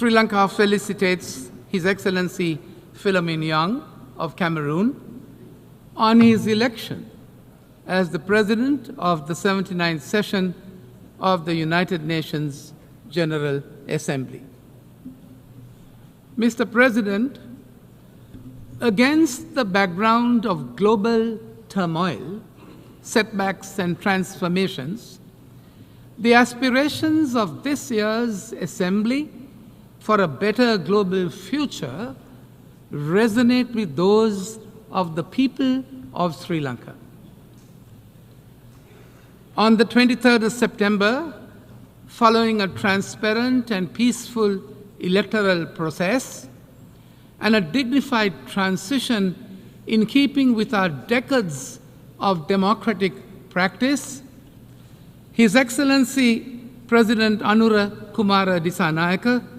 Sri Lanka felicitates His Excellency Philomene Young of Cameroon on his election as the President of the 79th session of the United Nations General Assembly. Mr. President, against the background of global turmoil, setbacks and transformations, the aspirations of this year's Assembly for a better global future resonate with those of the people of Sri Lanka. On the 23rd of September, following a transparent and peaceful electoral process and a dignified transition in keeping with our decades of democratic practice, His Excellency President Anura Kumara Dissanayake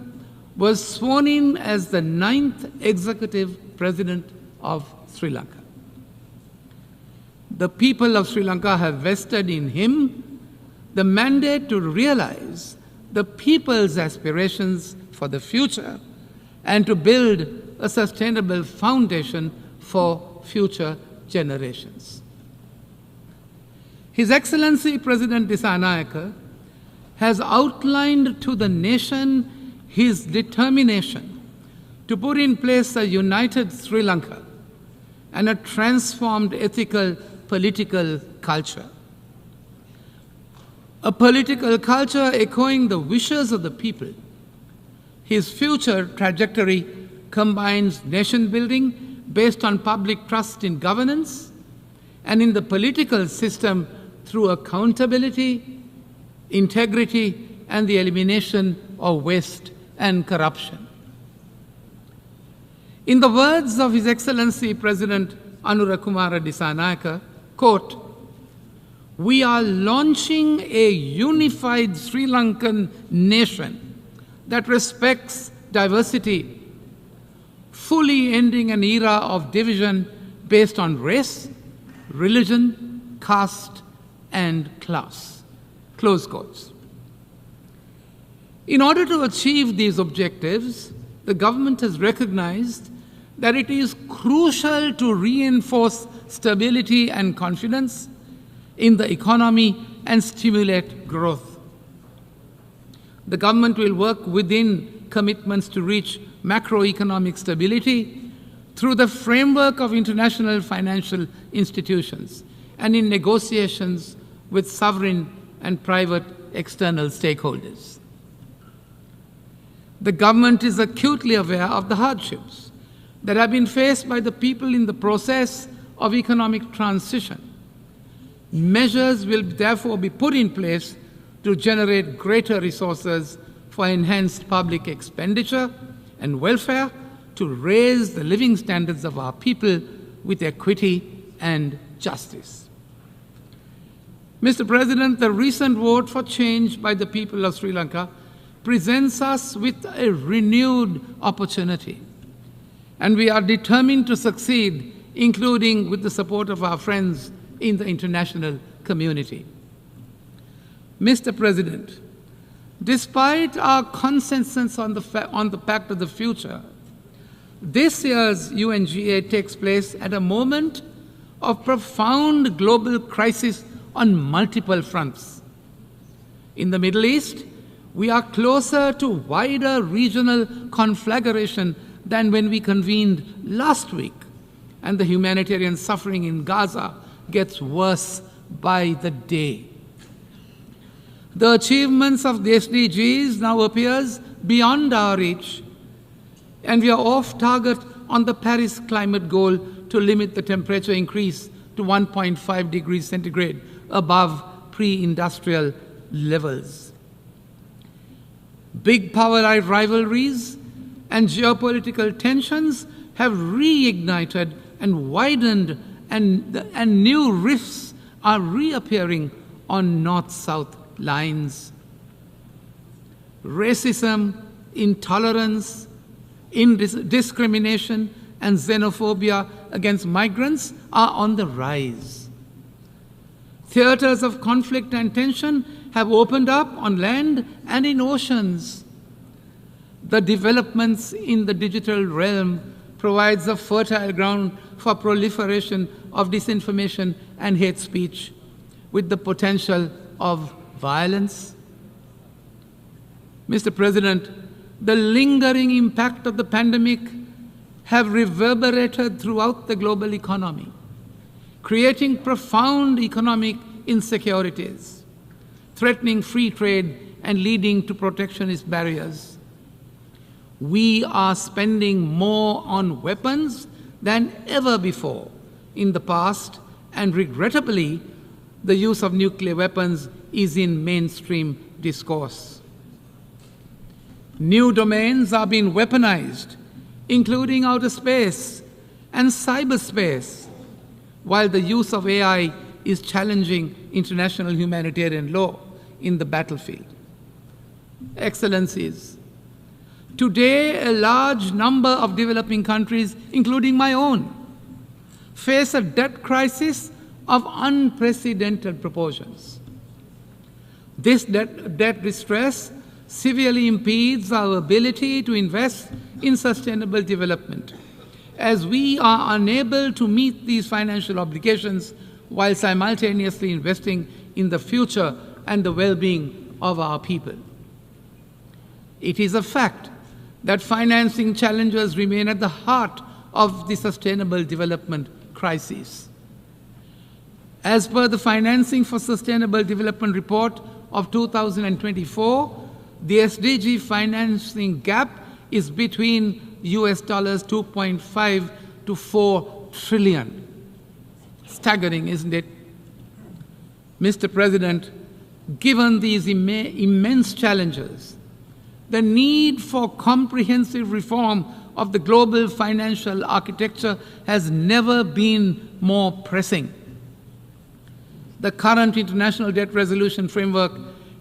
was sworn in as the 9th Executive President of Sri Lanka. The people of Sri Lanka have vested in him the mandate to realize the people's aspirations for the future and to build a sustainable foundation for future generations. His Excellency President Dissanayake has outlined to the nation his determination to put in place a united Sri Lanka and a transformed ethical political culture. A political culture echoing the wishes of the people. His future trajectory combines nation building based on public trust in governance and in the political system through accountability, integrity, and the elimination of waste and corruption. In the words of His Excellency President Anura Kumara Dissanayake, quote, "We are launching a unified Sri Lankan nation that respects diversity, fully ending an era of division based on race, religion, caste, and class." Close quotes. In order to achieve these objectives, the government has recognized that it is crucial to reinforce stability and confidence in the economy and stimulate growth. The government will work within commitments to reach macroeconomic stability through the framework of international financial institutions and in negotiations with sovereign and private external stakeholders. The government is acutely aware of the hardships that have been faced by the people in the process of economic transition. Measures will therefore be put in place to generate greater resources for enhanced public expenditure and welfare to raise the living standards of our people with equity and justice. Mr. President, the recent vote for change by the people of Sri Lanka presents us with a renewed opportunity, and we are determined to succeed, including with the support of our friends in the international community. Mr. President, despite our consensus on the Pact of the Future, this year's UNGA takes place at a moment of profound global crisis on multiple fronts. In the Middle East, we are closer to wider regional conflagration than when we convened last week, and the humanitarian suffering in Gaza gets worse by the day. The achievements of the SDGs now appears beyond our reach, and we are off target on the Paris climate goal to limit the temperature increase to 1.5 degrees centigrade above pre-industrial levels. Big power rivalries and geopolitical tensions have reignited and widened, and new rifts are reappearing on north-south lines. Racism, intolerance, discrimination, and xenophobia against migrants are on the rise. Theaters of conflict and tension have opened up on land and in oceans. The developments in the digital realm provides a fertile ground for proliferation of disinformation and hate speech, with the potential of violence. Mr. President, the lingering impact of the pandemic have reverberated throughout the global economy, creating profound economic insecurities, threatening free trade and leading to protectionist barriers. We are spending more on weapons than ever before in the past, and regrettably, the use of nuclear weapons is in mainstream discourse. New domains are being weaponized, including outer space and cyberspace, while the use of AI is challenging international humanitarian law in the battlefield. Excellencies, today a large number of developing countries, including my own, face a debt crisis of unprecedented proportions. This debt distress severely impedes our ability to invest in sustainable development, as we are unable to meet these financial obligations while simultaneously investing in the future and the well-being of our people. It is a fact that financing challenges remain at the heart of the sustainable development crisis. As per the Financing for Sustainable Development report of 2024, the SDG financing gap is between US dollars 2.5 to 4 trillion. Staggering, isn't it? Mr. President, given these immense challenges, the need for comprehensive reform of the global financial architecture has never been more pressing. The current international debt resolution framework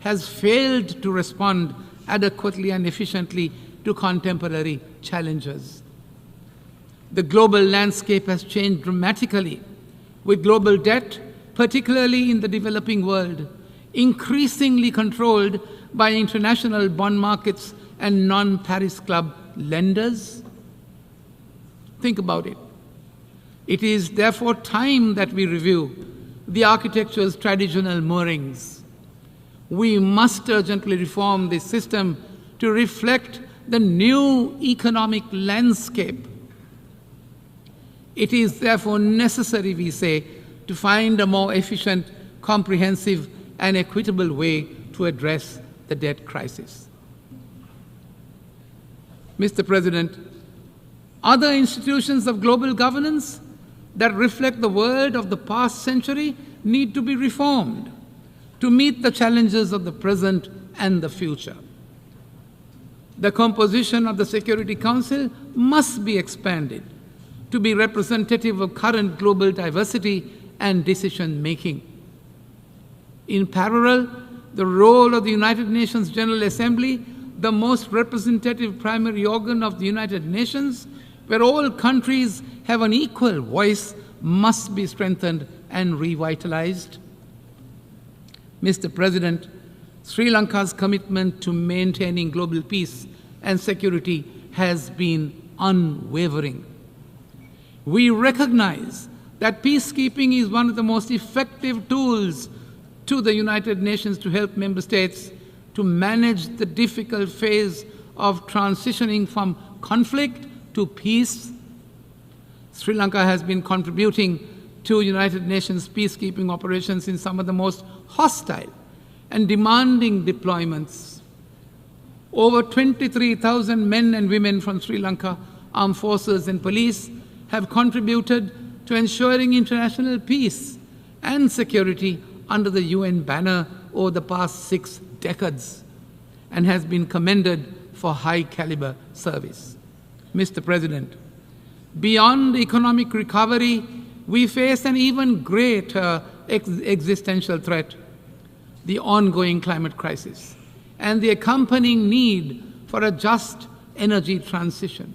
has failed to respond adequately and efficiently to contemporary challenges. The global landscape has changed dramatically, with global debt, particularly in the developing world, increasingly controlled by international bond markets and non-Paris Club lenders. Think about it. It is therefore time that we review the architecture's traditional moorings. We must urgently reform this system to reflect the new economic landscape. It is therefore necessary, we say, to find a more efficient, comprehensive, and equitable way to address the debt crisis. Mr. President, other institutions of global governance that reflect the world of the past century need to be reformed to meet the challenges of the present and the future. The composition of the Security Council must be expanded to be representative of current global diversity and decision-making. In parallel, the role of the United Nations General Assembly, the most representative primary organ of the United Nations, where all countries have an equal voice, must be strengthened and revitalized. Mr. President, Sri Lanka's commitment to maintaining global peace and security has been unwavering. We recognize that peacekeeping is one of the most effective tools to the United Nations to help member states to manage the difficult phase of transitioning from conflict to peace. Sri Lanka has been contributing to United Nations peacekeeping operations in some of the most hostile and demanding deployments. Over 23,000 men and women from Sri Lanka armed forces and police have contributed to ensuring international peace and security under the UN banner over the past 6 decades and has been commended for high-caliber service. Mr. President, beyond economic recovery, we face an even greater existential threat: the ongoing climate crisis and the accompanying need for a just energy transition.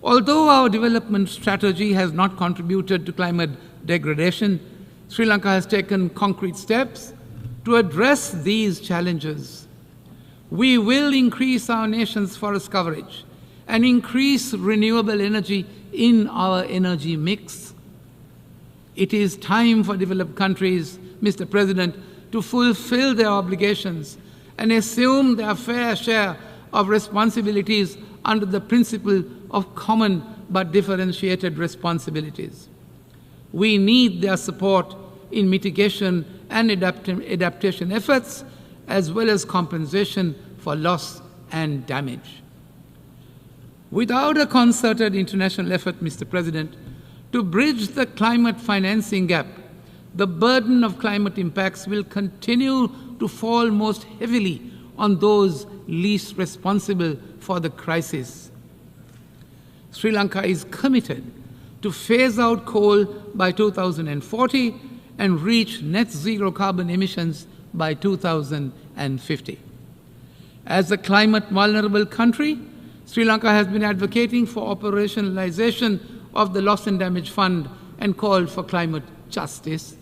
Although our development strategy has not contributed to climate degradation, Sri Lanka has taken concrete steps to address these challenges. We will increase our nation's forest coverage and increase renewable energy in our energy mix. It is time for developed countries, Mr. President, to fulfill their obligations and assume their fair share of responsibilities under the principle of common but differentiated responsibilities. We need their support in mitigation and adaptation efforts, as well as compensation for loss and damage. Without a concerted international effort, Mr. President, to bridge the climate financing gap, the burden of climate impacts will continue to fall most heavily on those least responsible for the crisis. Sri Lanka is committed to phase out coal by 2040 and reach net zero carbon emissions by 2050. As a climate vulnerable country, Sri Lanka has been advocating for operationalization of the Loss and Damage Fund and called for climate justice.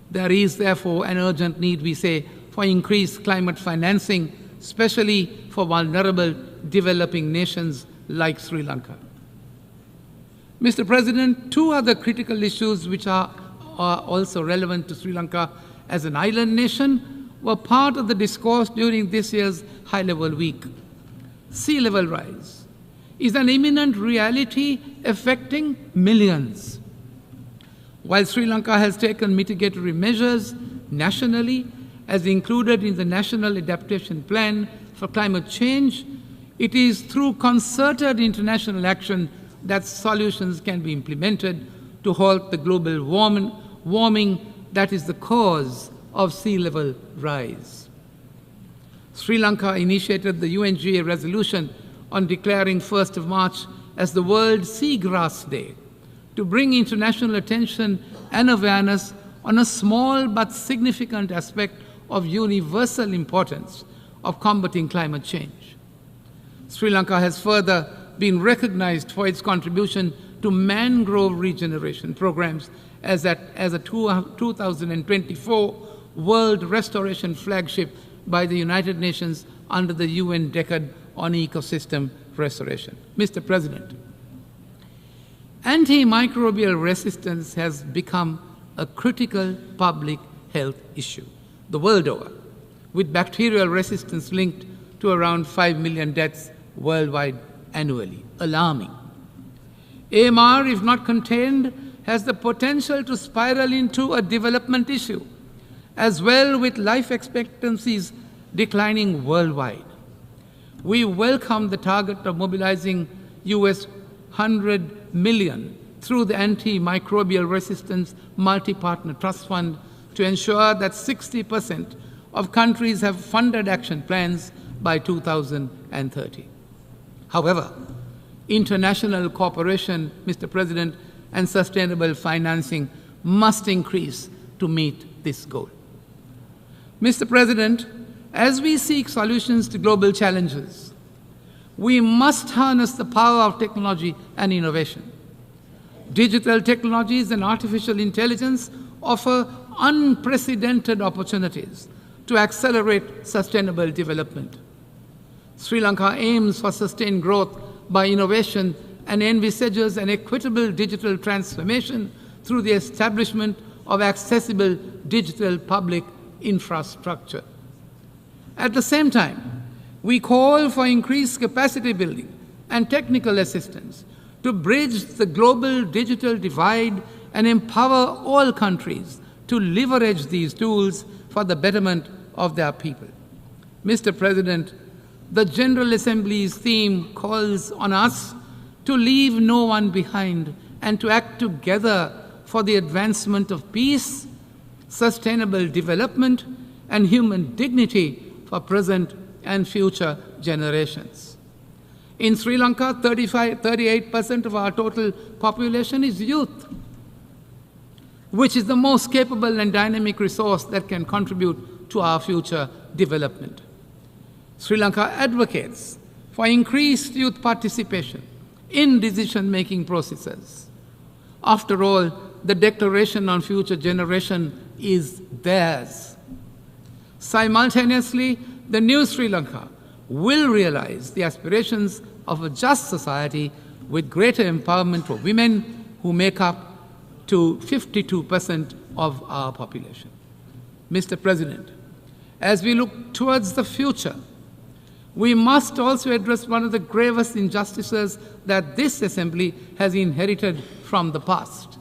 There is therefore an urgent need, we say, for increased climate financing, especially for vulnerable developing nations like Sri Lanka. Mr. President, two other critical issues which are also relevant to Sri Lanka as an island nation were part of the discourse during this year's high-level week. Sea level rise is an imminent reality affecting millions. While Sri Lanka has taken mitigatory measures nationally, as included in the National Adaptation Plan for Climate Change, it is through concerted international action that solutions can be implemented to halt the global warming that is the cause of sea level rise. Sri Lanka initiated the UNGA resolution on declaring 1st of March as the World Seagrass Day to bring international attention and awareness on a small but significant aspect of universal importance of combating climate change. Sri Lanka has further been recognized for its contribution to mangrove regeneration programs as a 2024 World Restoration Flagship by the United Nations under the UN Decade on Ecosystem Restoration. Mr. President, antimicrobial resistance has become a critical public health issue the world over, with bacterial resistance linked to around 5 million deaths worldwide annually. Alarming. AMR, if not contained, has the potential to spiral into a development issue, as well with life expectancies declining worldwide. We welcome the target of mobilizing US $100 million through the Antimicrobial Resistance Multi-Partner Trust Fund to ensure that 60% of countries have funded action plans by 2030. However, international cooperation, Mr. President, and sustainable financing must increase to meet this goal. Mr. President, as we seek solutions to global challenges, we must harness the power of technology and innovation. Digital technologies and artificial intelligence offer unprecedented opportunities to accelerate sustainable development. Sri Lanka aims for sustained growth by innovation and envisages an equitable digital transformation through the establishment of accessible digital public infrastructure. At the same time, we call for increased capacity building and technical assistance to bridge the global digital divide and empower all countries to leverage these tools for the betterment of their people. Mr. President, the General Assembly's theme calls on us to leave no one behind and to act together for the advancement of peace, sustainable development, and human dignity for present and future generations. In Sri Lanka, 38% of our total population is youth, which is the most capable and dynamic resource that can contribute to our future development. Sri Lanka advocates for increased youth participation in decision-making processes. After all, the Declaration on Future Generation is theirs. Simultaneously, the new Sri Lanka will realize the aspirations of a just society with greater empowerment for women who make up to 52% of our population. Mr. President, as we look towards the future, we must also address one of the gravest injustices that this Assembly has inherited from the past.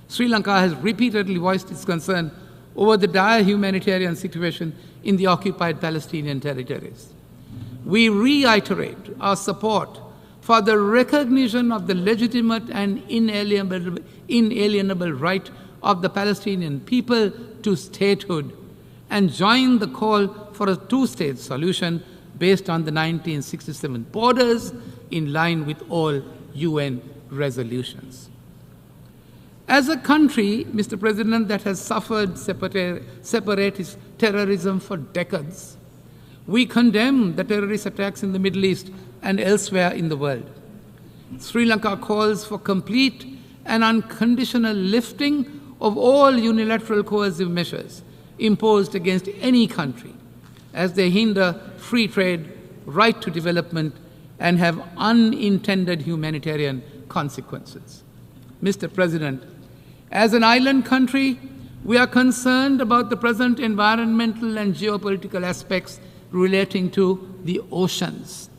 Sri Lanka has repeatedly voiced its concern over the dire humanitarian situation in the occupied Palestinian territories. We reiterate our support for the recognition of the legitimate and inalienable right of the Palestinian people to statehood and join the call for a two-state solution based on the 1967 borders in line with all UN resolutions. As a country, Mr. President, that has suffered separatist terrorism for decades, we condemn the terrorist attacks in the Middle East and elsewhere in the world. Sri Lanka calls for complete and unconditional lifting of all unilateral coercive measures imposed against any country, as they hinder free trade, right to development, and have unintended humanitarian consequences. Mr. President, as an island country, we are concerned about the present environmental and geopolitical aspects relating to the oceans.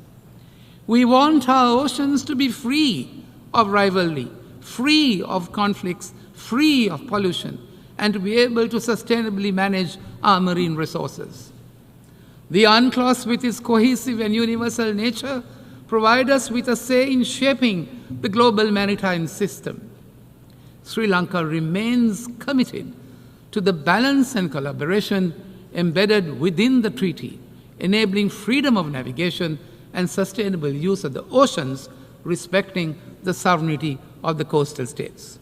We want our oceans to be free of rivalry, free of conflicts, free of pollution, and to be able to sustainably manage our marine resources. The UNCLOS, with its cohesive and universal nature, provides us with a say in shaping the global maritime system. Sri Lanka remains committed to the balance and collaboration embedded within the treaty, enabling freedom of navigation and sustainable use of the oceans, respecting the sovereignty of the coastal states.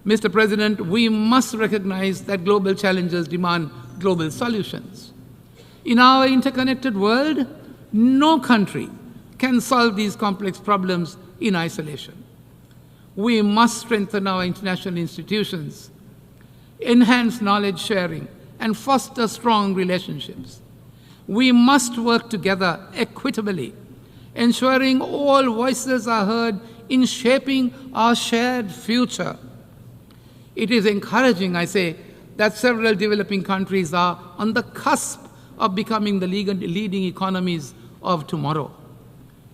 Mr. President, we must recognize that global challenges demand global solutions. In our interconnected world, no country can solve these complex problems in isolation. We must strengthen our international institutions, enhance knowledge sharing, and foster strong relationships. We must work together equitably, ensuring all voices are heard in shaping our shared future. It is encouraging, I say, that several developing countries are on the cusp of becoming the leading economies of tomorrow.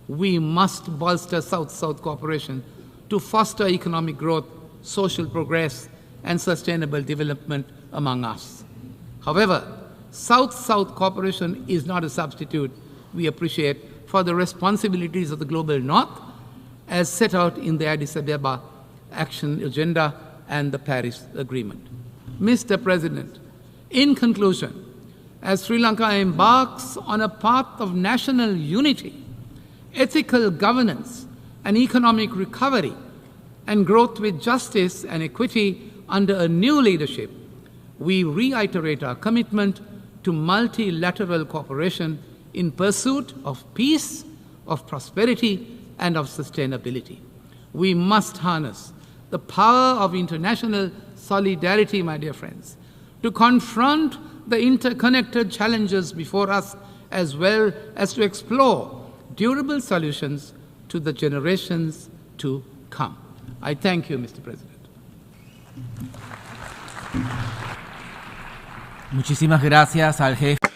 We must bolster South-South cooperation to foster economic growth, social progress, and sustainable development among us. However, South-South cooperation is not a substitute, we appreciate, for the responsibilities of the Global North as set out in the Addis Ababa Action Agenda and the Paris Agreement. Mr. President, in conclusion, as Sri Lanka embarks on a path of national unity, ethical governance, and economic recovery, and growth with justice and equity under a new leadership, we reiterate our commitment to multilateral cooperation in pursuit of peace, of prosperity, and of sustainability. We must harness the power of international solidarity, my dear friends, to confront the interconnected challenges before us, as well as to explore durable solutions to the generations to come. I thank you, Mr. President. Muchísimas gracias al jefe.